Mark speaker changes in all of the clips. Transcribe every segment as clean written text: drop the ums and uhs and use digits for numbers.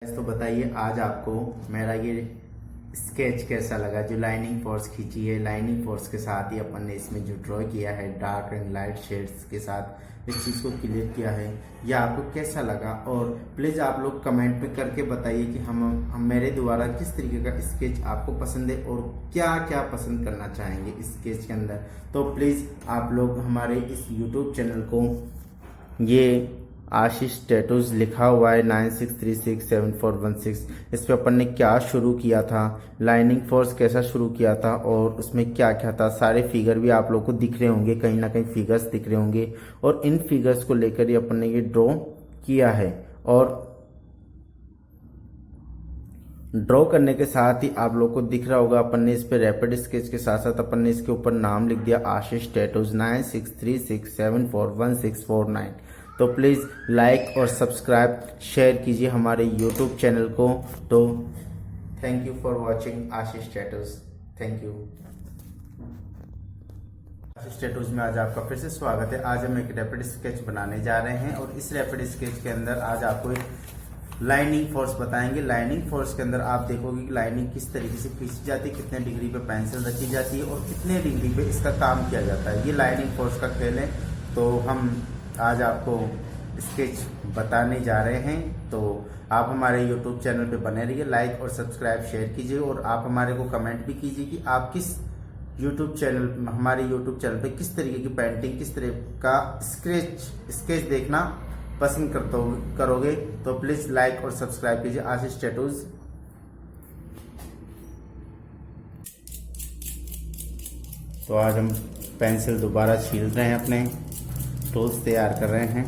Speaker 1: तो बताइए आज आपको मेरा ये स्केच कैसा लगा। जो लाइनिंग फोर्स खींची है, लाइनिंग फोर्स के साथ ही अपन ने इसमें जो ड्रॉ किया है डार्क एंड लाइट शेड्स के साथ इस चीज़ को क्लियर किया है, यह आपको कैसा लगा। और प्लीज़ आप लोग कमेंट में करके बताइए कि हम मेरे द्वारा किस तरीके का स्केच आपको पसंद है और क्या क्या पसंद करना चाहेंगे इस स्केच के अंदर। तो प्लीज़ आप लोग हमारे इस यूट्यूब चैनल को, ये आशीष टैटूज लिखा हुआ है 96367416, इस पे अपन ने क्या शुरू किया था, लाइनिंग फोर्स कैसा शुरू किया था और उसमें क्या क्या था, सारे फिगर भी आप लोग को दिख रहे होंगे, कहीं ना कहीं फिगर्स दिख रहे होंगे। और इन फिगर्स को लेकर ही अपन ने ये ड्रॉ किया है। और ड्रॉ करने के साथ ही आप लोग को दिख रहा होगा अपन ने इस पे रैपिड स्केच के साथ साथ अपन ने इसके ऊपर नाम लिख दिया आशीष टैटूज 9636741649। तो प्लीज़ लाइक और सब्सक्राइब शेयर कीजिए हमारे यूट्यूब चैनल को। तो thank you for watching Ashish tattoos. Thank you. Ashish tattoos में आज आपका फिर से स्वागत है। आज हम एक रैपिड स्केच बनाने जा रहे हैं और इस रैपिड स्केच के अंदर आज आपको एक लाइनिंग फोर्स बताएंगे। लाइनिंग फोर्स के अंदर आप देखोगे कि लाइनिंग किस तरीके से खींची जाती है, कितने डिग्री पे पेंसिल रखी जाती है और कितने डिग्री पे इसका काम किया जाता है। ये लाइनिंग फोर्स का खेल है। तो हम आज आपको स्केच बताने जा रहे हैं। तो आप हमारे YouTube चैनल पे बने रहिए, लाइक और सब्सक्राइब शेयर कीजिए और आप हमारे को कमेंट भी कीजिए कि आप किस हमारे यूट्यूब चैनल पे किस तरीके की पेंटिंग, किस तरह का स्केच देखना पसंद करोगे। तो प्लीज लाइक और सब्सक्राइब कीजिए आशीष टैटूज। तो आज हम पेंसिल दोबारा छील रहे हैं, अपने टूल्स तैयार कर रहे हैं।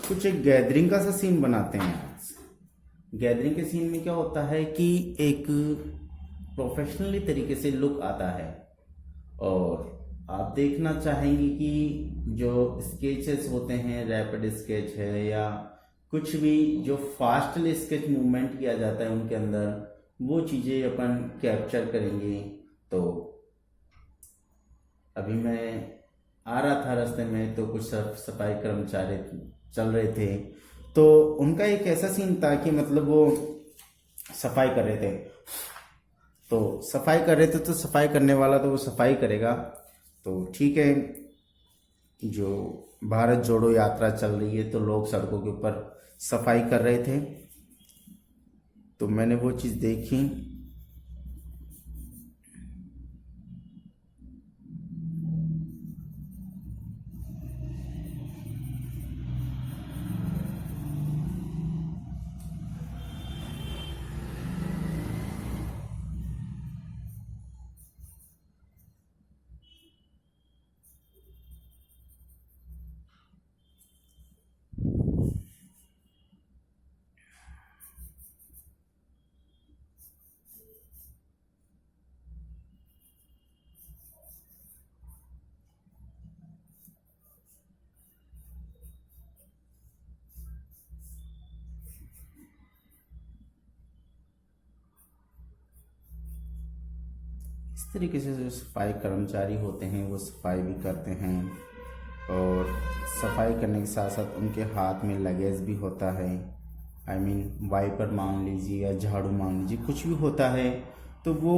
Speaker 1: कुछ एक गैदरिंग का सा सीन बनाते हैं। गैदरिंग के सीन में क्या होता है कि एक प्रोफेशनली तरीके से लुक आता है और आप देखना चाहेंगे कि जो स्केचेस होते हैं, रैपिड स्केच है या कुछ भी जो फास्टली स्केच मूवमेंट किया जाता है उनके अंदर, वो चीज़ें अपन कैप्चर करेंगे। तो अभी मैं आ रहा था रास्ते में तो कुछ सफाई कर्मचारी चल रहे थे, तो उनका एक ऐसा सीन था कि मतलब वो सफाई कर रहे थे। तो सफाई कर रहे थे तो सफाई करने वाला तो वो सफाई करेगा, तो ठीक है। जो भारत जोड़ो यात्रा चल रही है तो लोग सड़कों के ऊपर सफाई कर रहे थे, तो मैंने वो चीज़ देखी। इस तरीके से जो सफाई कर्मचारी होते हैं वो सफाई भी करते हैं और सफाई करने के साथ साथ उनके हाथ में लगेज भी होता है। आई मीन वाइपर मान लीजिए या झाड़ू मान लीजिए, कुछ भी होता है तो वो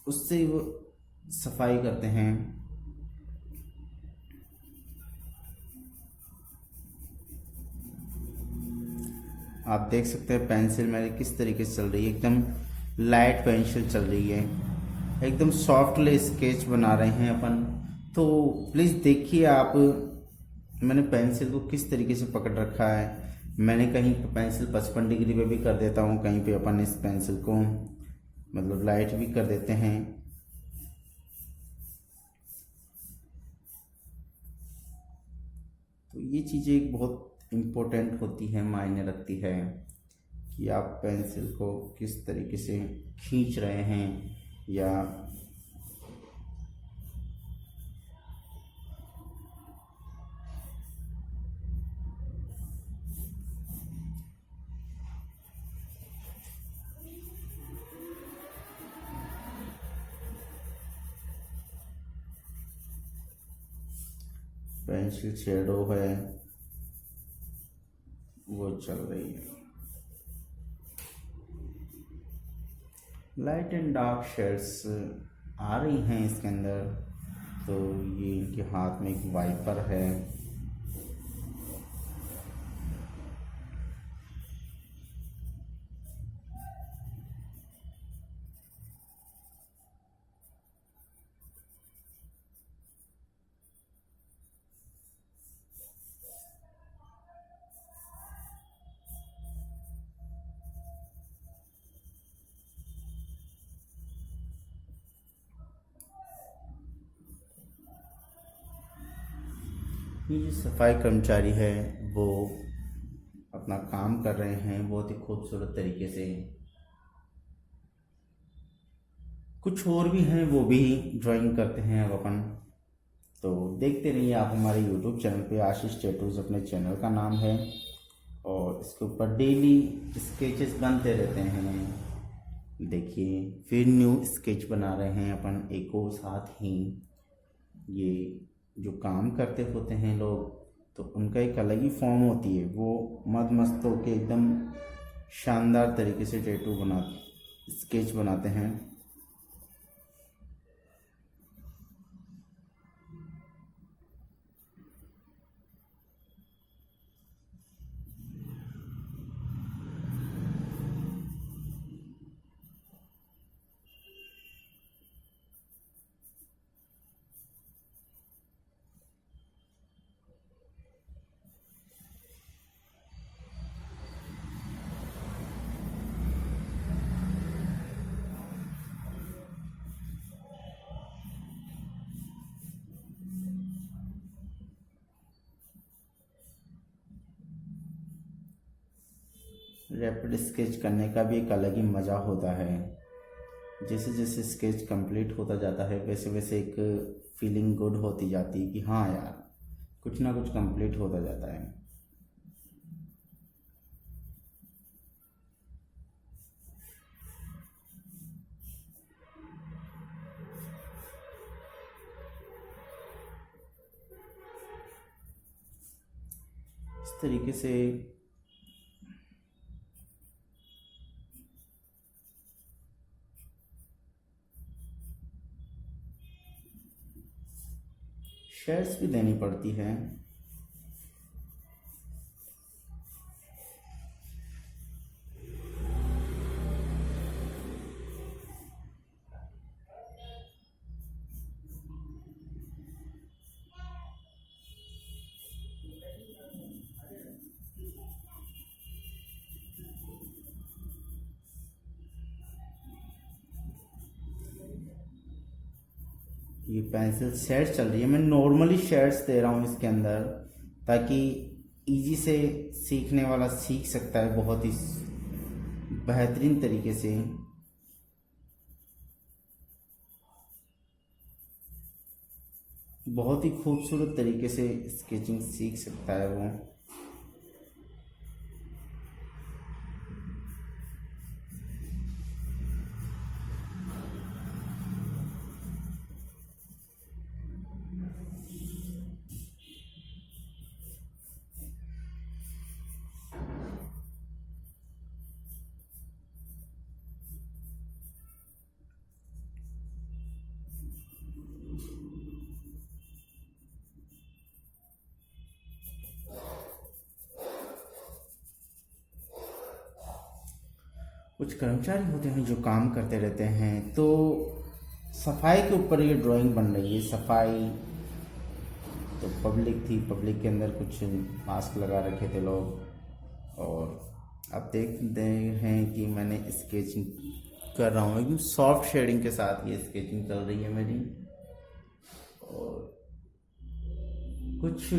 Speaker 1: उससे वो सफाई करते हैं। आप देख सकते हैं पेंसिल मेरी किस तरीके से चल रही है, एकदम लाइट पेंसिल चल रही है, एकदम सॉफ्टली स्केच बना रहे हैं अपन। तो प्लीज़ देखिए आप, मैंने पेंसिल को किस तरीके से पकड़ रखा है। मैंने कहीं पेंसिल 55 डिग्री पे भी कर देता हूँ, कहीं पे अपन इस पेंसिल को मतलब लाइट भी कर देते हैं। तो ये चीज़ें एक बहुत इम्पोर्टेंट होती है, मायने रखती है कि आप पेंसिल को किस तरीके से खींच रहे हैं या पेंसिल शेडो है वो चल रही है। लाइट एंड डार्क शेड्स आ रही हैं इसके अंदर। तो ये इनके हाथ में एक वाइपर है। ये जो सफाई कर्मचारी है वो अपना काम कर रहे हैं बहुत ही खूबसूरत तरीके से। कुछ और भी हैं वो भी ड्राइंग करते हैं अब अपन। तो देखते रहिए आप हमारे यूट्यूब चैनल पे, आशीष टैटूज अपने चैनल का नाम है, और इसके ऊपर डेली स्केचेस बनते रहते हैं। देखिए फिर न्यू स्केच बना रहे हैं अपन एक और साथ ही। ये जो काम करते होते हैं लोग तो उनका एक अलग ही फॉर्म होती है, वो मद मस्त होके एकदम शानदार तरीके से टैटू स्केच बनाते हैं। रैपिड स्केच करने का भी एक अलग ही मज़ा होता है। जैसे जैसे स्केच कंप्लीट होता जाता है वैसे वैसे एक फीलिंग गुड होती जाती है कि हाँ यार कुछ ना कुछ कंप्लीट होता जाता है। इस तरीके से शेड्स भी देनी पड़ती है। ये पेंसिल शेड्स चल रही है, मैं नॉर्मली शेड्स दे रहा हूँ इसके अंदर ताकि इजी से सीखने वाला सीख सकता है बहुत ही बेहतरीन तरीके से। बहुत ही खूबसूरत तरीके से स्केचिंग सीख सकता है वो। कुछ कर्मचारी होते हैं जो काम करते रहते हैं। तो सफाई के ऊपर ये ड्राइंग बन रही है। सफाई तो पब्लिक थी, पब्लिक के अंदर कुछ मास्क लगा रखे थे लोग, और अब देखते हैं कि मैंने स्केचिंग कर रहा हूँ एकदम सॉफ्ट शेडिंग के साथ ये स्केचिंग चल रही है मेरी। और कुछ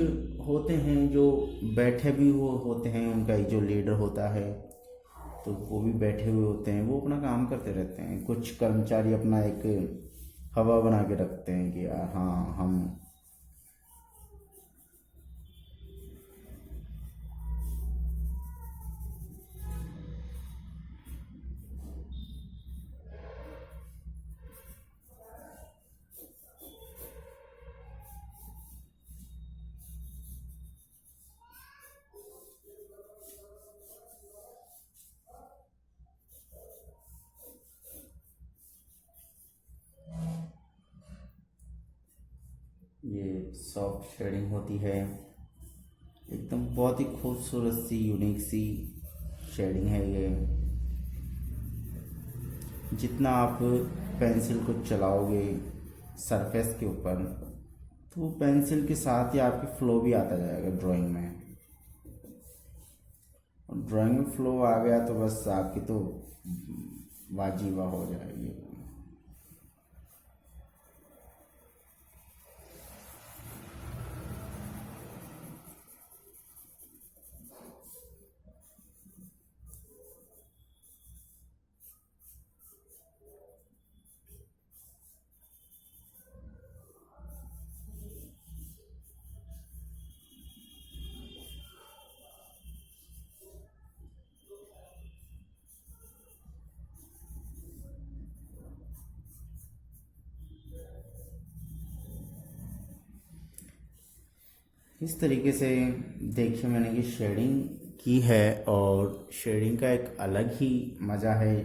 Speaker 1: होते हैं जो बैठे भी वो होते हैं, उनका एक जो लीडर होता है तो वो भी बैठे हुए होते हैं, वो अपना काम करते रहते हैं। कुछ कर्मचारी अपना एक हवा बना के रखते हैं कि यार हाँ हम सॉफ्ट शेडिंग होती है, एकदम बहुत ही खूबसूरत सी यूनिक सी शेडिंग है ये। जितना आप पेंसिल को चलाओगे सरफेस के ऊपर तो पेंसिल के साथ ही आपकी फ्लो भी आता जाएगा ड्राइंग में। और ड्राइंग में फ्लो आ गया तो बस आपकी तो वाजिबा हो जाएगी। इस तरीके से देखिए मैंने कि शेडिंग की है और शेडिंग का एक अलग ही मज़ा है।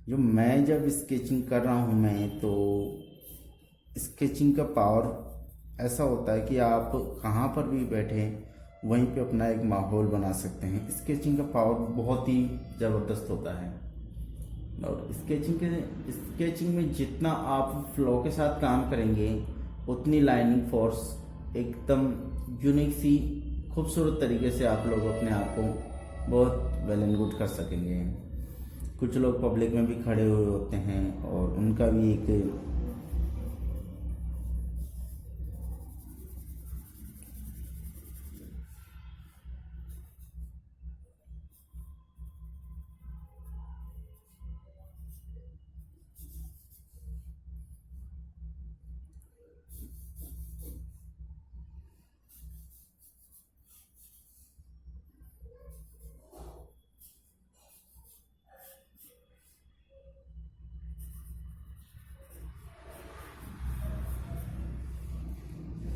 Speaker 1: जो मैं जब स्केचिंग कर रहा हूँ मैं तो स्केचिंग का पावर ऐसा होता है कि आप कहाँ पर भी बैठे वहीं पे अपना एक माहौल बना सकते हैं। स्केचिंग का पावर बहुत ही ज़बरदस्त होता है और स्केचिंग में जितना आप फ्लो के साथ काम करेंगे उतनी लाइनिंग फोर्स एकदम यूनिक सी खूबसूरत तरीके से आप लोग अपने आप को बहुत वेल एंड गुड कर सकेंगे। कुछ लोग पब्लिक में भी खड़े हुए होते हैं और उनका भी एक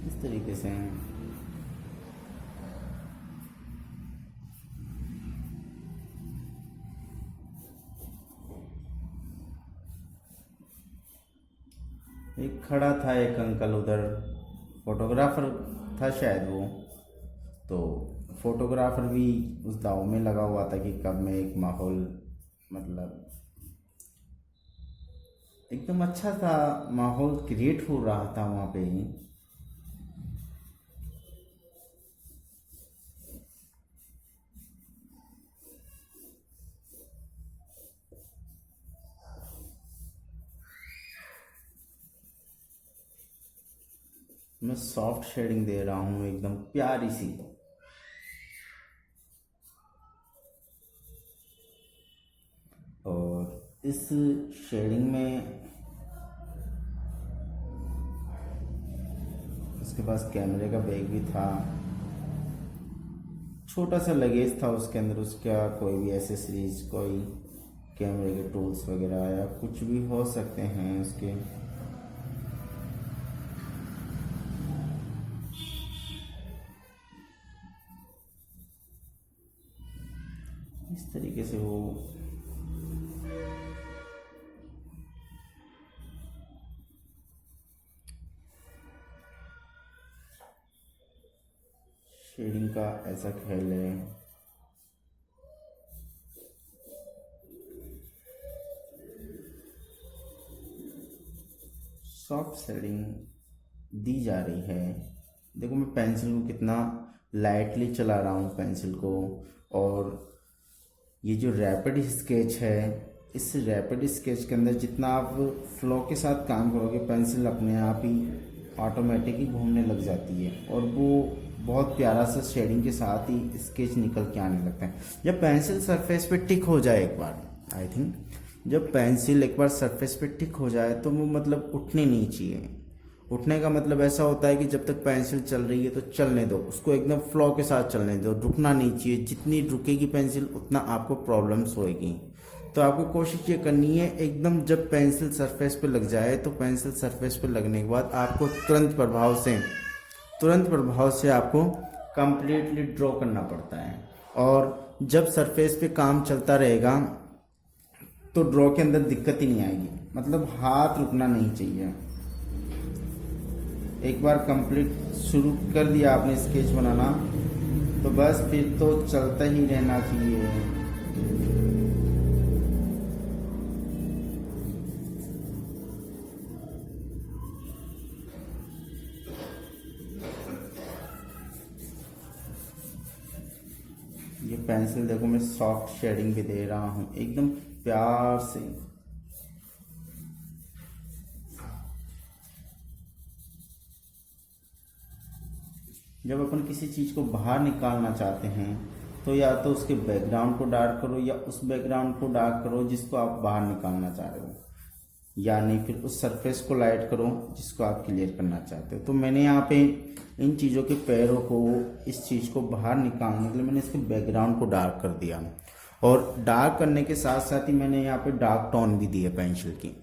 Speaker 1: इस तरीके से एक खड़ा था एक अंकल उधर, फोटोग्राफर था शायद वो, तो फोटोग्राफर भी उस दाव में लगा हुआ था कि कब मैं एक माहौल मतलब एकदम अच्छा सा माहौल क्रिएट हो रहा था वहाँ पे। मैं सॉफ्ट शेडिंग दे रहा हूँ एकदम प्यारी सी। और इस शेडिंग में उसके पास कैमरे का बैग भी था, छोटा सा लगेज था उसके अंदर, उसका कोई भी एसेसरीज, कोई कैमरे के टूल्स वगैरह या कुछ भी हो सकते हैं उसके। इस तरीके से वो शेडिंग का ऐसा खेल है। सॉफ्ट शेडिंग दी जा रही है। देखो मैं पेंसिल को कितना लाइटली चला रहा हूँ पेंसिल को। और ये जो रैपिड स्केच है, इस रैपिड स्केच के अंदर जितना आप फ्लो के साथ काम करोगे पेंसिल अपने आप ही ऑटोमेटिक ही घूमने लग जाती है और वो बहुत प्यारा सा शेडिंग के साथ ही स्केच निकल के आने लगता है। जब पेंसिल सरफेस पे टिक हो जाए एक बार, आई थिंक जब पेंसिल एक बार सरफेस पे टिक हो जाए तो वो मतलब उठनी नहीं चाहिए। उठने का मतलब ऐसा होता है कि जब तक पेंसिल चल रही है तो चलने दो उसको, एकदम फ्लो के साथ चलने दो, रुकना नहीं चाहिए। जितनी रुकेगी पेंसिल उतना आपको प्रॉब्लम्स होएगी। तो आपको कोशिश ये करनी है एकदम जब पेंसिल सरफेस पे लग जाए तो पेंसिल सरफेस पे लगने के बाद आपको तुरंत प्रभाव से आपको कंप्लीटली ड्रॉ करना पड़ता है। और जब सरफेस पे काम चलता रहेगा तो ड्रॉ के अंदर दिक्कत ही नहीं आएगी, मतलब हाथ रुकना नहीं चाहिए। एक बार कंप्लीट शुरू कर दिया आपने स्केच बनाना तो बस फिर तो चलता ही रहना चाहिए। ये पेंसिल देखो मैं सॉफ्ट शेडिंग भी दे रहा हूँ एकदम प्यार से। जब अपन किसी चीज़ को बाहर निकालना चाहते हैं तो या तो उसके बैकग्राउंड को डार्क करो या उस बैकग्राउंड को डार्क करो जिसको आप बाहर निकालना चाह रहे हो, या नहीं फिर उस सरफेस को लाइट करो जिसको आप क्लियर करना चाहते हो। तो मैंने यहाँ पे इन चीज़ों के पैरों को, इस चीज़ को बाहर निकालने के लिए मैंने इसके बैकग्राउंड को डार्क कर दिया, और डार्क करने के साथ साथ ही मैंने यहाँ पे डार्क टोन भी दिए पेंसिल की।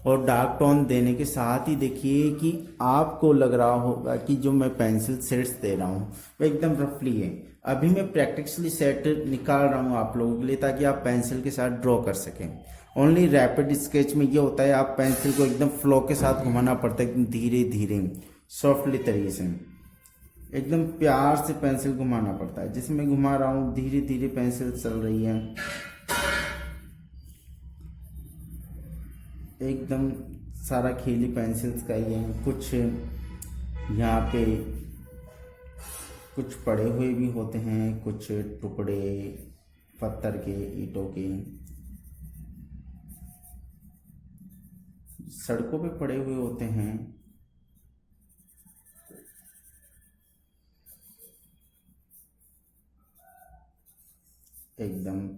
Speaker 1: और डार्क टोन देने के साथ ही देखिए कि आपको लग रहा होगा कि जो मैं पेंसिल सेट्स दे रहा हूँ वो एकदम रफली है। अभी मैं प्रैक्टिकली सेट निकाल रहा हूँ आप लोगों के लिए ताकि आप पेंसिल के साथ ड्रॉ कर सकें। ओनली रैपिड स्केच में ये होता है आप पेंसिल को एकदम फ्लो के साथ घुमाना पड़ता है, एकदम धीरे धीरे सॉफ्टली तरीके से, एकदम प्यार से पेंसिल घुमाना पड़ता है। जैसे मैं घुमा रहा हूँ धीरे धीरे पेंसिल चल रही है, एकदम सारा खेली पेंसिल्स का ही है। कुछ यहाँ पे कुछ पड़े हुए भी होते हैं, कुछ टुकड़े पत्थर के, ईंटों के, सड़कों पे पड़े हुए होते हैं। एकदम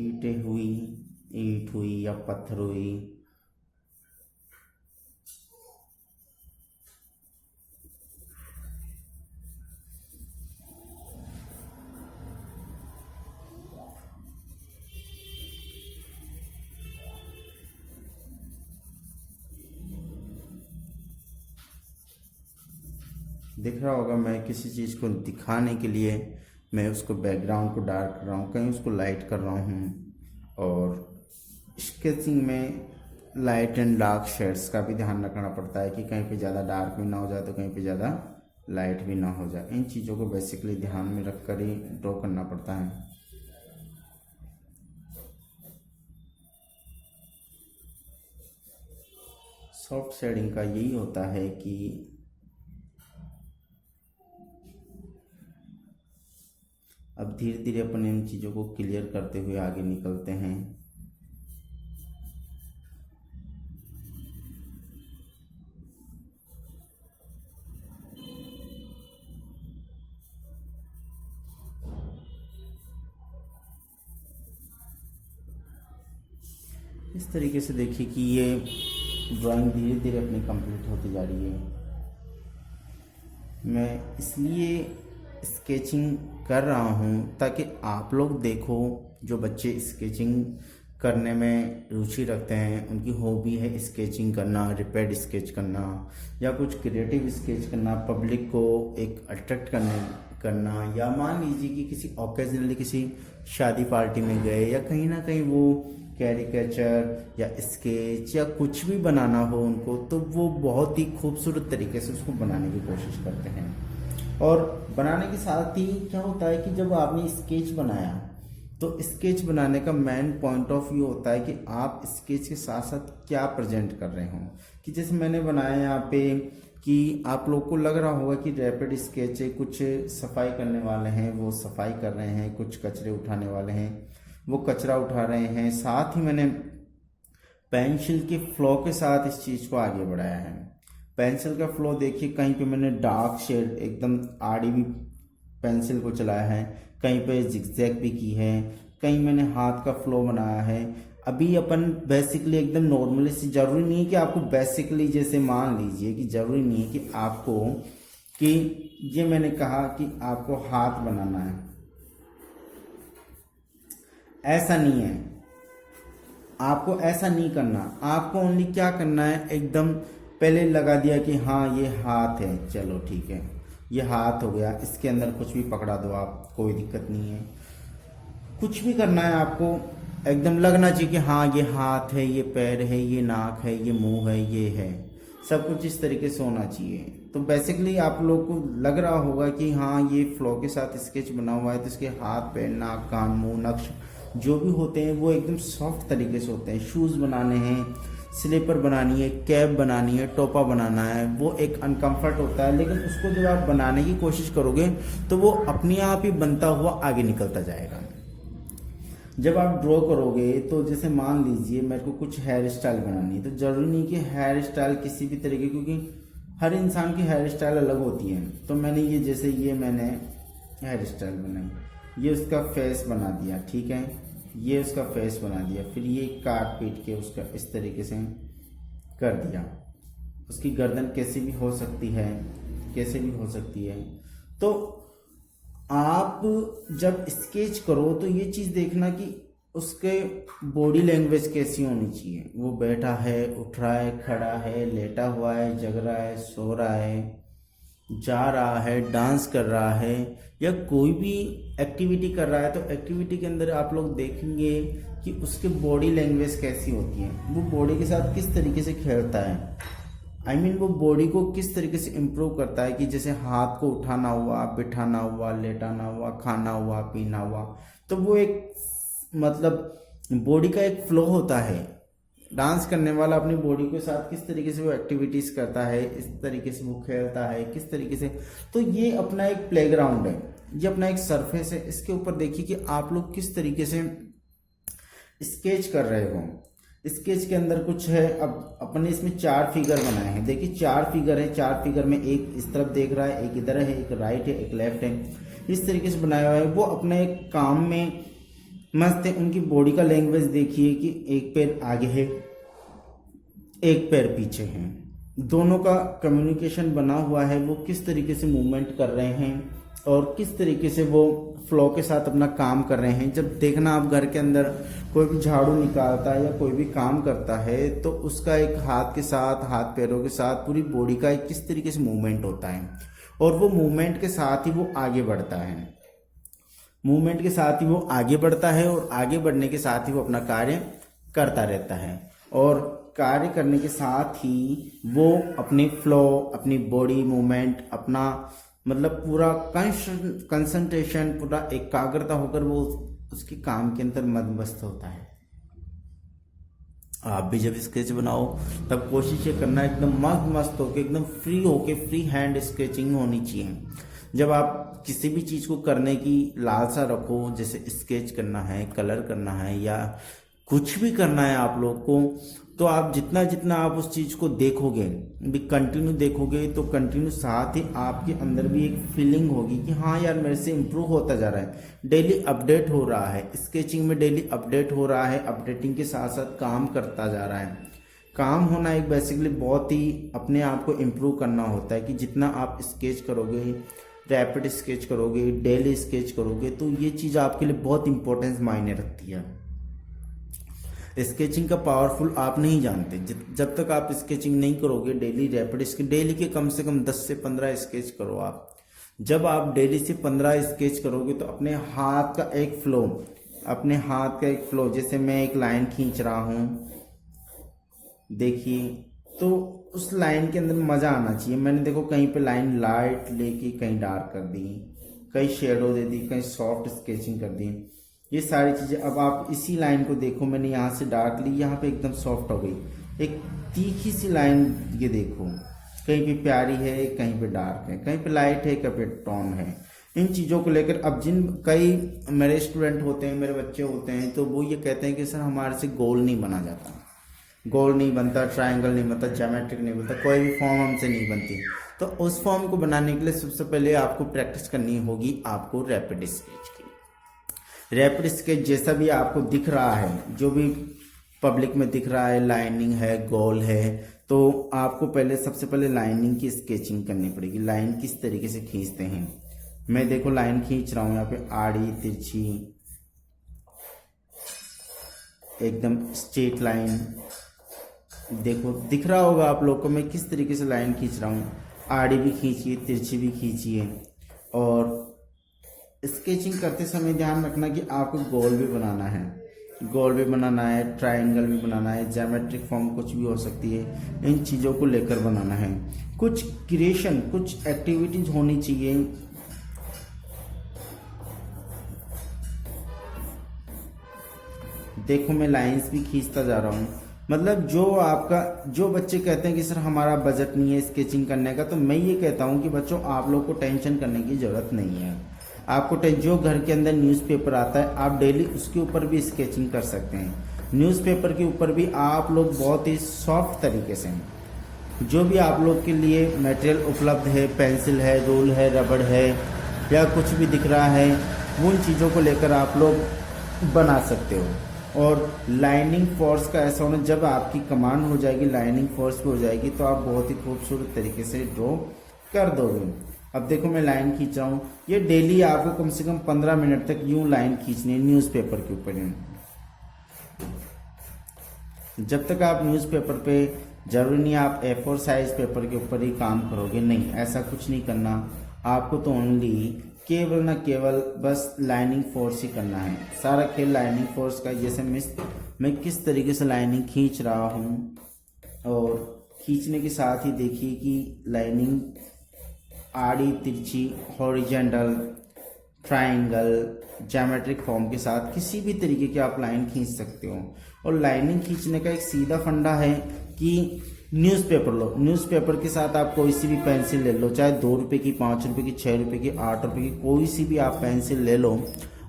Speaker 1: ईंटें हुई, ईंट हुई या पत्थर हुई, दिख रहा होगा मैं किसी चीज़ को दिखाने के लिए मैं उसको बैकग्राउंड को डार्क कर रहा हूँ, कहीं उसको लाइट कर रहा हूँ। और स्केचिंग में लाइट एंड डार्क शेड्स का भी ध्यान रखना पड़ता है कि कहीं पे ज़्यादा डार्क भी ना हो जाए तो कहीं पे ज़्यादा लाइट भी ना हो जाए। इन चीज़ों को बेसिकली ध्यान में रख कर ही ड्रॉ करना पड़ता है। सॉफ्ट शेडिंग का यही होता है कि अब धीरे धीरे अपन इन चीज़ों को क्लियर करते हुए आगे निकलते हैं। इस तरीके से देखिए कि ये ड्राइंग धीरे धीरे अपनी कंप्लीट होती जा रही है। मैं इसलिए स्केचिंग कर रहा हूँ ताकि आप लोग देखो, जो बच्चे स्केचिंग करने में रुचि रखते हैं, उनकी हॉबी है स्केचिंग करना, रिपेड स्केच करना या कुछ क्रिएटिव स्केच करना, पब्लिक को एक अट्रैक्ट करना, या मान लीजिए कि किसी ओकेजनली किसी शादी पार्टी में गए या कहीं ना कहीं वो कैरिकेचर या स्केच या कुछ भी बनाना हो उनको, तो वो बहुत ही खूबसूरत तरीके से उसको बनाने की कोशिश करते हैं। और बनाने के साथ ही क्या होता है कि जब आपने स्केच बनाया तो स्केच बनाने का मेन पॉइंट ऑफ व्यू होता है कि आप स्केच के साथ साथ क्या प्रेजेंट कर रहे हो। कि जैसे मैंने बनाया यहाँ पे कि आप लोग को लग रहा होगा कि रैपिड स्केच है, कुछ सफाई करने वाले हैं वो सफाई कर रहे हैं, कुछ कचरे उठाने वाले हैं वो कचरा उठा रहे हैं। साथ ही मैंने पेंसिल के फ्लो के साथ इस चीज़ को आगे बढ़ाया है। पेंसिल का फ्लो देखिए, कहीं पे मैंने डार्क शेड एकदम आड़ी भी पेंसिल को चलाया है, कहीं पे जिगजैग भी की है, कहीं मैंने हाथ का फ्लो बनाया है। अभी अपन बेसिकली एकदम नॉर्मली से, जरूरी नहीं है कि आपको बेसिकली, जैसे मान लीजिए कि जरूरी नहीं है कि आपको, कि ये मैंने कहा कि आपको हाथ बनाना है, ऐसा नहीं है। आपको ऐसा नहीं करना, आपको ओनली क्या करना है, एकदम पहले लगा दिया कि हाँ ये हाथ है, चलो ठीक है ये हाथ हो गया, इसके अंदर कुछ भी पकड़ा दो आप, कोई दिक्कत नहीं है। कुछ भी करना है आपको, एकदम लगना चाहिए कि हाँ ये हाथ है, ये पैर है, ये नाक है, ये मुंह है, ये है, सब कुछ इस तरीके से होना चाहिए। तो बेसिकली आप लोग को लग रहा होगा कि हाँ ये फ्लो के साथ स्केच बना हुआ है, तो इसके हाथ पैर नाक कान मुंह नक्श जो भी होते हैं वो एकदम सॉफ्ट तरीके से होते हैं। शूज़ बनाने हैं, स्लीपर बनानी है, कैप बनानी है, टोपा बनाना है, वो एक अनकम्फर्ट होता है, लेकिन उसको जब आप बनाने की कोशिश करोगे तो वो अपने आप ही बनता हुआ आगे निकलता जाएगा। जब आप ड्रॉ करोगे तो जैसे मान लीजिए मेरे को कुछ हेयर स्टाइल बनानी है, तो जरूरी नहीं कि हेयर स्टाइल किसी भी तरीके, क्योंकि हर इंसान की हेयर स्टाइल अलग होती है। तो मैंने ये जैसे ये मैंने हेयर स्टाइल बनाई, ये उसका फेस बना दिया, ठीक है, ये उसका फेस बना दिया, फिर ये काट पीट के उसका इस तरीके से कर दिया। उसकी गर्दन कैसे भी हो सकती है, कैसे भी हो सकती है। तो आप जब स्केच करो तो ये चीज़ देखना कि उसके बॉडी लैंग्वेज कैसी होनी चाहिए। वो बैठा है, उठ रहा है, खड़ा है, लेटा हुआ है, जग रहा है, सो रहा है, जा रहा है, डांस कर रहा है, या कोई भी एक्टिविटी कर रहा है। तो एक्टिविटी के अंदर आप लोग देखेंगे कि उसके बॉडी लैंग्वेज कैसी होती है, वो बॉडी के साथ किस तरीके से खेलता है। I mean, वो बॉडी को किस तरीके से इम्प्रूव करता है कि जैसे हाथ को उठाना हुआ, बिठाना हुआ, लेटाना हुआ, खाना हुआ, पीना हुआ। तो वो एक मतलब बॉडी का एक फ्लो होता है। डांस करने वाला अपनी बॉडी के साथ किस तरीके से वो एक्टिविटीज करता है, इस तरीके से वो खेलता है, किस तरीके से। तो ये अपना एक प्लेग्राउंड है, ये अपना एक सरफेस है। इसके ऊपर देखिए कि आप लोग किस तरीके से स्केच कर रहे हो। स्केच के अंदर कुछ है। अब अपने इसमें 4 फिगर बनाए हैं। देखिए 4 फिगर है, 4 फिगर में एक इस तरफ देख रहा है, एक इधर है, एक राइट है, एक लेफ्ट है, इस तरीके से बनाया हुआ है। वो अपने एक काम में मस्त है। उनकी बॉडी का लैंग्वेज देखिए कि एक पैर आगे है, एक पैर पीछे है, दोनों का कम्युनिकेशन बना हुआ है। वो किस तरीके से मूवमेंट कर रहे हैं और किस तरीके से वो फ्लो के साथ अपना काम कर रहे हैं। जब देखना आप घर के अंदर कोई भी झाड़ू निकालता है या कोई भी काम करता है तो उसका एक हाथ के साथ, हाथ पैरों के साथ पूरी बॉडी का एक किस तरीके से मूवमेंट होता है, और वो मूवमेंट के साथ ही वो आगे बढ़ता है। मूवमेंट के साथ ही वो आगे बढ़ता है और आगे बढ़ने के साथ ही वो अपना कार्य करता रहता है। और कार्य करने के साथ ही वो अपनी फ्लो, अपनी बॉडी मूवमेंट, अपना मतलब पूरा कंसंट्रेशन, पूरा एकाग्रता होकर वो उसके काम के अंदर मदमस्त होता है। आप भी जब स्केच बनाओ तब कोशिश ये करना एकदम मस्त होके, एकदम फ्री होके, फ्री हैंड स्केचिंग होनी चाहिए। जब आप किसी भी चीज़ को करने की लालसा रखो, जैसे स्केच करना है, कलर करना है, या कुछ भी करना है आप लोग को, तो आप जितना जितना आप उस चीज़ को देखोगे, भी कंटिन्यू देखोगे, तो कंटिन्यू साथ ही आपके अंदर भी एक फीलिंग होगी कि हाँ यार मेरे से इम्प्रूव होता जा रहा है, डेली अपडेट हो रहा है, स्केचिंग में डेली अपडेट हो रहा है, अपडेटिंग के साथ साथ काम करता जा रहा है। काम होना एक बेसिकली बहुत ही अपने आप को इम्प्रूव करना होता है कि जितना आप स्केच करोगे, रैपिड स्केच करोगे, डेली स्केच करोगे, तो ये चीज़ आपके लिए बहुत इंपॉर्टेंस मायने रखती है। स्केचिंग का पावरफुल आप नहीं जानते जब तक आप स्केचिंग नहीं करोगे। डेली रैपिड स्केच, डेली के कम से कम 10 से 15 स्केच करो आप। जब आप डेली से 15 स्केच करोगे तो अपने हाथ का एक फ्लो, अपने हाथ का एक फ्लो, जैसे मैं एक लाइन खींच रहा हूँ, देखिए, तो उस लाइन के अंदर मज़ा आना चाहिए। मैंने देखो कहीं पे लाइन लाइट लेके कहीं डार्क कर दी, कहीं शेडो दे दी, कहीं सॉफ्ट स्केचिंग कर दी, ये सारी चीज़ें। अब आप इसी लाइन को देखो, मैंने यहाँ से डार्क ली, यहाँ पे एकदम सॉफ्ट हो गई। एक तीखी सी लाइन ये देखो, कहीं पे प्यारी है, कहीं पे डार्क है, कहीं पे लाइट है, कहीं पे टॉन है। इन चीज़ों को लेकर अब कई मेरे स्टूडेंट होते हैं, मेरे बच्चे होते हैं, तो वो ये कहते हैं कि सर हमारे से गोल नहीं बना जाता, गोल नहीं बनता, ट्रायंगल नहीं बनता, ज्योमेट्रिक नहीं बनता, कोई भी फॉर्म हमसे नहीं बनती। तो उस फॉर्म को बनाने के लिए सबसे पहले आपको प्रैक्टिस करनी होगी, आपको रैपिड स्केच की। रैपिड स्केच जैसा भी आपको दिख रहा है, जो भी पब्लिक में दिख रहा है, लाइनिंग है, गोल है, तो आपको पहले सबसे पहले लाइनिंग की स्केचिंग करनी पड़ेगी। लाइन किस तरीके से खींचते हैं, मैं देखो लाइन खींच रहा हूँ, यहाँ पे आड़ी तिरछी, एकदम स्ट्रेट लाइन, देखो दिख रहा होगा आप लोग को मैं किस तरीके से लाइन खींच रहा हूँ। आड़ी भी खींचिए, तिरछी भी खींचिए, और स्केचिंग करते समय ध्यान रखना कि आपको गोल भी बनाना है, गोल भी बनाना है, ट्रायंगल भी बनाना है, ज्योमेट्रिक फॉर्म कुछ भी हो सकती है, इन चीज़ों को लेकर बनाना है। कुछ क्रिएशन, कुछ एक्टिविटीज होनी चाहिए। देखो मैं लाइंस भी खींचता जा रहा हूँ। मतलब जो बच्चे कहते हैं कि सर हमारा बजट नहीं है स्केचिंग करने का, तो मैं ये कहता हूँ कि बच्चों आप लोग को टेंशन करने की ज़रूरत नहीं है। आपको जो घर के अंदर न्यूज़पेपर आता है आप डेली उसके ऊपर भी स्केचिंग कर सकते हैं। न्यूज़पेपर के ऊपर भी आप लोग बहुत ही सॉफ्ट तरीके से जो भी आप लोग के लिए मटेरियल उपलब्ध है, पेंसिल है, रूल है, रबड़ है, या कुछ भी दिख रहा है, उन चीज़ों को लेकर आप लोग बना सकते हो। और लाइनिंग फोर्स का ऐसा होना, जब आपकी कमांड हो जाएगी, लाइनिंग फोर्स पे हो जाएगी, तो आप बहुत ही खूबसूरत तरीके से ड्रॉ कर दोगे। अब देखो मैं लाइन खींच रहा हूँ। ये डेली आपको कम से कम 15 मिनट तक यूं लाइन खींचनी है न्यूज़पेपर के ऊपर। जब तक आप न्यूज़पेपर पे, जरूरी नहीं आप A4 साइज पेपर के ऊपर ही काम करोगे, नहीं, ऐसा कुछ नहीं करना। आपको तो ओनली केवल ना केवल बस लाइनिंग फोर्स ही करना है। सारा खेल लाइनिंग फोर्स का। जैसे मैं किस तरीके से लाइनिंग खींच रहा हूँ, और खींचने के साथ ही देखिए कि लाइनिंग आड़ी, तिरछी, हॉरिजॉन्टल, ट्रायंगल, ज्योमेट्रिक फॉर्म के साथ किसी भी तरीके की आप लाइन खींच सकते हो। और लाइनिंग खींचने का एक सीधा फंडा है कि न्यूज़पेपर लो, न्यूज़पेपर के साथ आप कोई सी भी पेंसिल ले लो, चाहे 2 रुपये की, 5 रुपये की, 6 रुपये की, 8 रुपये की, कोई सी भी आप पेंसिल ले लो,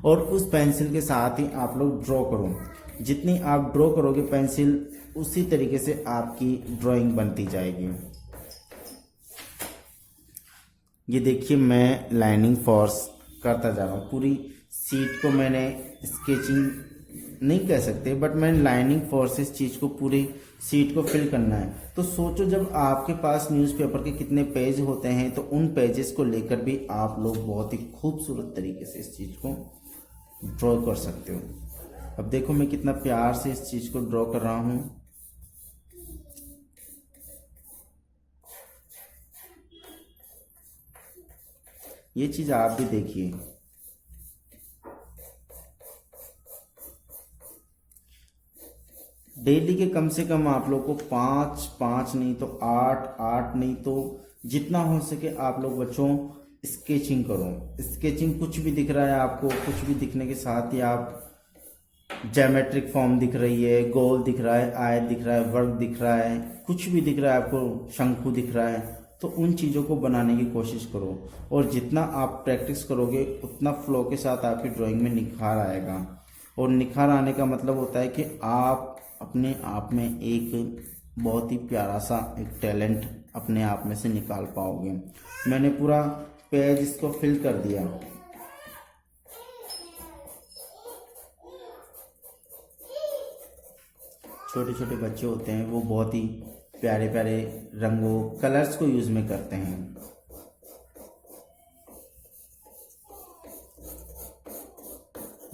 Speaker 1: और उस पेंसिल के साथ ही आप लोग ड्रॉ करो। जितनी आप ड्रॉ करोगे पेंसिल, उसी तरीके से आपकी ड्राइंग बनती जाएगी। ये देखिए मैं लाइनिंग फोर्स करता जा रहा हूँ। पूरी सीट को मैंने स्केचिंग नहीं कह सकते, बट मैंने लाइनिंग फोर्स इस चीज़ को, पूरी सीट को फिल करना है। तो सोचो जब आपके पास न्यूज़पेपर के कितने पेज होते हैं, तो उन पेजेस को लेकर भी आप लोग बहुत ही खूबसूरत तरीके से इस चीज़ को ड्रॉ कर सकते हो। अब देखो मैं कितना प्यार से इस चीज़ को ड्रॉ कर रहा हूँ। ये चीज़ आप भी देखिए। डेली के कम से कम आप लोग को 5 नहीं तो 8 नहीं तो जितना हो सके आप लोग बच्चों स्केचिंग करो। स्केचिंग कुछ भी दिख रहा है आपको, कुछ भी दिखने के साथ ही आप, ज्योमेट्रिक फॉर्म दिख रही है, गोल दिख रहा है, आयत दिख रहा है, वर्ग दिख रहा है, कुछ भी दिख रहा है आपको, शंकु दिख रहा है, तो उन चीज़ों को बनाने की कोशिश करो। और जितना आप प्रैक्टिस करोगे उतना फ्लो के साथ आपकी ड्राइंग में निखार आएगा। और निखार आने का मतलब होता है कि आप अपने आप में एक बहुत ही प्यारा सा एक टैलेंट अपने आप में से निकाल पाओगे। मैंने पूरा पेज इसको फिल कर दिया। छोटे छोटे बच्चे होते हैं, वो बहुत ही प्यारे प्यारे रंगों, कलर्स को यूज में करते हैं।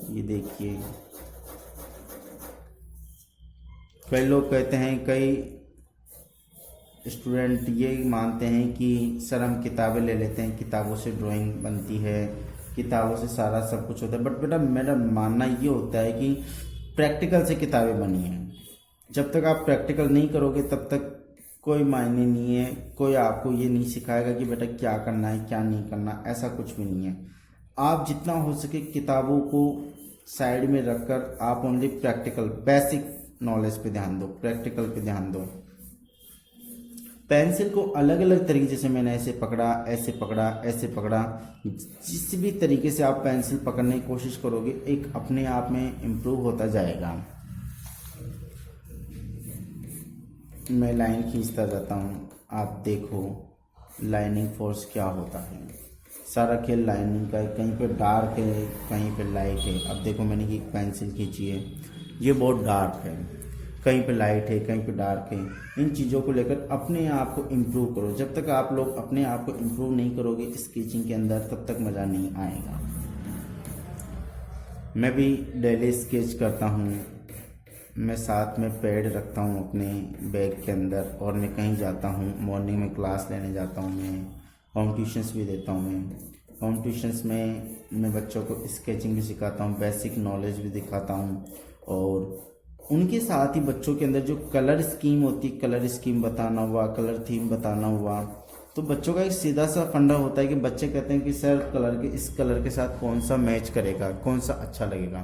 Speaker 1: ये देखिए, कई लोग कहते हैं, कई स्टूडेंट ये मानते हैं कि सर हम किताबें ले लेते हैं, किताबों से ड्राइंग बनती है, किताबों से सारा सब कुछ होता है। बट बेटा मेरा मानना ये होता है कि प्रैक्टिकल से किताबें बनी हैं। जब तक आप प्रैक्टिकल नहीं करोगे तब तक कोई मायने नहीं है। कोई आपको ये नहीं सिखाएगा कि बेटा क्या करना है क्या नहीं करना, ऐसा कुछ भी नहीं है। आप जितना हो सके किताबों को साइड में रखकर आप ओनली प्रैक्टिकल, बेसिक नॉलेज पे ध्यान दो, प्रैक्टिकल पे ध्यान दो। पेंसिल को अलग अलग तरीके, जैसे मैंने ऐसे पकड़ा, ऐसे पकड़ा, ऐसे पकड़ा, जिस भी तरीके से आप पेंसिल पकड़ने की कोशिश करोगे एक अपने आप में इम्प्रूव होता जाएगा। मैं लाइन खींचता जाता हूँ, आप देखो लाइनिंग फोर्स क्या होता है। सारा खेल लाइनिंग का है, कहीं पे डार्क है, कहीं पे लाइट है। अब देखो मैंने एक पेंसिल खींची है, ये बहुत डार्क है, कहीं पे लाइट है, कहीं पे डार्क है। इन चीज़ों को लेकर अपने आप को इम्प्रूव करो। जब तक आप लोग अपने आप को इम्प्रूव नहीं करोगे स्केचिंग के अंदर, तब तक मज़ा नहीं आएगा। मैं भी डेली स्केच करता हूँ। मैं साथ में पैड रखता हूँ अपने बैग के अंदर, और मैं कहीं जाता हूँ, मॉर्निंग में क्लास लेने जाता हूँ, मैं होम ट्यूशन्स भी देता हूँ मैं, कॉम्पिटिशन्स में मैं बच्चों को स्केचिंग भी सिखाता हूँ, बेसिक नॉलेज भी दिखाता हूँ, और उनके साथ ही बच्चों के अंदर जो कलर स्कीम होती है, कलर स्कीम बताना हुआ, कलर थीम बताना हुआ, तो बच्चों का एक सीधा सा फंडा होता है कि बच्चे कहते हैं कि सर इस कलर के साथ कौन सा मैच करेगा, कौन सा अच्छा लगेगा।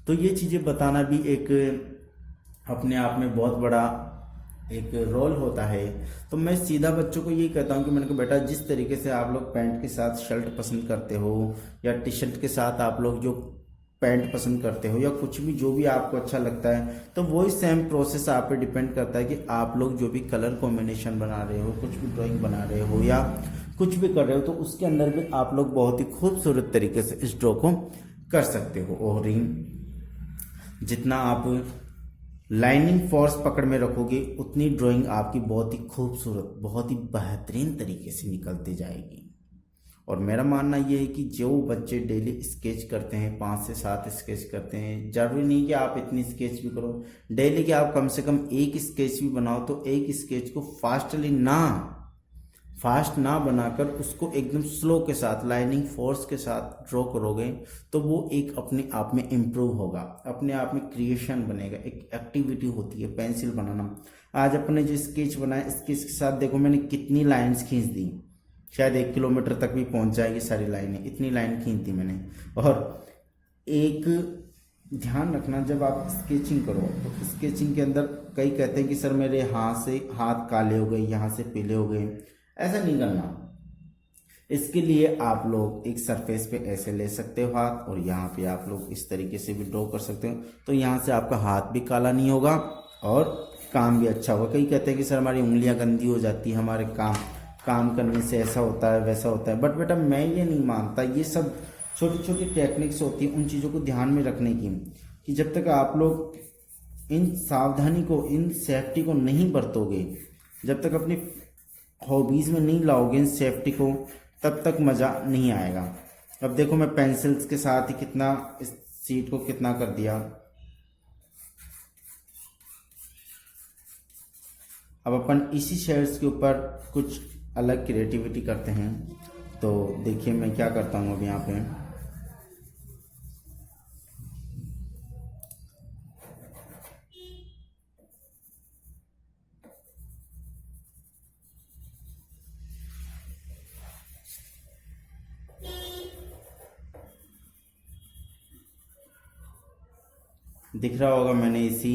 Speaker 1: तो ये चीज़ें बताना भी एक अपने आप में बहुत बड़ा एक रोल होता है। तो मैं सीधा बच्चों को ये कहता हूँ कि मैंने कहा बेटा, जिस तरीके से आप लोग पैंट के साथ शर्ट पसंद करते हो, या टी शर्ट के साथ आप लोग जो पैंट पसंद करते हो, या कुछ भी जो भी आपको अच्छा लगता है, तो वही सेम प्रोसेस आप पे डिपेंड करता है कि आप लोग जो भी कलर कॉम्बिनेशन बना रहे हो, कुछ भी ड्राइंग बना रहे हो या कुछ भी कर रहे हो, तो उसके अंदर भी आप लोग बहुत ही खूबसूरत तरीके से इस ड्रॉ को कर सकते हो। और जितना आप लाइनिंग फोर्स पकड़ में रखोगे, उतनी ड्राइंग आपकी बहुत ही खूबसूरत, बहुत ही बेहतरीन तरीके से निकलती जाएगी। और मेरा मानना ये है कि जो बच्चे डेली स्केच करते हैं, 5 से 7 स्केच करते हैं, जरूरी नहीं कि आप इतनी स्केच भी करो, डेली के आप कम से कम एक स्केच भी बनाओ, तो एक स्केच को फास्ट ना बनाकर उसको एकदम स्लो के साथ, लाइनिंग फोर्स के साथ ड्रॉ करोगे, तो वो एक अपने आप में इम्प्रूव होगा, अपने आप में क्रिएशन बनेगा। एक एक्टिविटी होती है पेंसिल बनाना। आज अपने जो स्केच बनाए, स्केच के साथ देखो मैंने कितनी लाइन्स खींच दी, शायद 1 किलोमीटर तक भी पहुंच जाएगी सारी लाइनें, इतनी लाइन खींच दी मैंने। और एक ध्यान रखना, जब आप स्केचिंग करो तो स्केचिंग के अंदर कई कहते हैं कि सर मेरे हाथ काले हो गए, यहाँ से पीले हो गए। ऐसा नहीं करना। इसके लिए आप लोग एक सरफेस पे ऐसे ले सकते हो हाथ, और यहाँ पे आप लोग इस तरीके से भी ड्रॉ कर सकते हो, तो यहाँ से आपका हाथ भी काला नहीं होगा और काम भी अच्छा होगा। कई कहते हैं कि सर हमारी उंगलियां गंदी हो जाती है, हमारे काम करने से ऐसा होता है वैसा होता है, बट बेटा मैं ये नहीं मानता। ये सब छोटी छोटी टेक्निक्स होती हैं, उन चीज़ों को ध्यान में रखने की, कि जब तक आप लोग इन सावधानी को, इन सेफ्टी को नहीं बरतोगे, जब तक अपनी हॉबीज़ में नहीं लाओगे इन सेफ्टी को, तब तक मज़ा नहीं आएगा। अब देखो मैं पेंसिल्स के साथ ही कितना इस सीट को कितना कर दिया। अब अपन इसी शेड्स के ऊपर कुछ अलग क्रिएटिविटी करते हैं। तो देखिए मैं क्या करता हूँ अब यहाँ पे, दिख रहा होगा मैंने इसी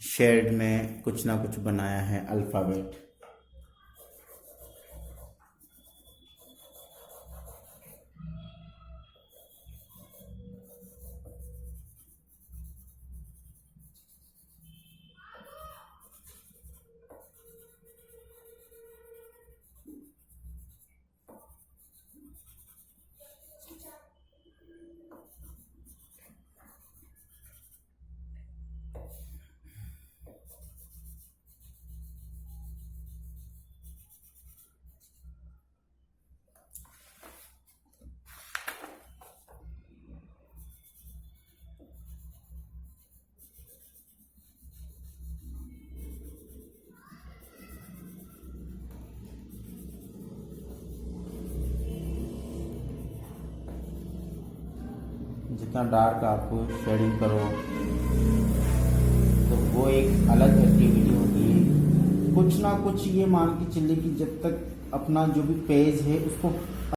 Speaker 1: शेड में कुछ ना कुछ बनाया है अल्फ़ाबेट। जितना डार्क आप शेडिंग करो, तो वो एक अलग एक्टिविटी होती है। कुछ ना कुछ ये मान के चलिए कि जब तक अपना जो भी पेज है उसको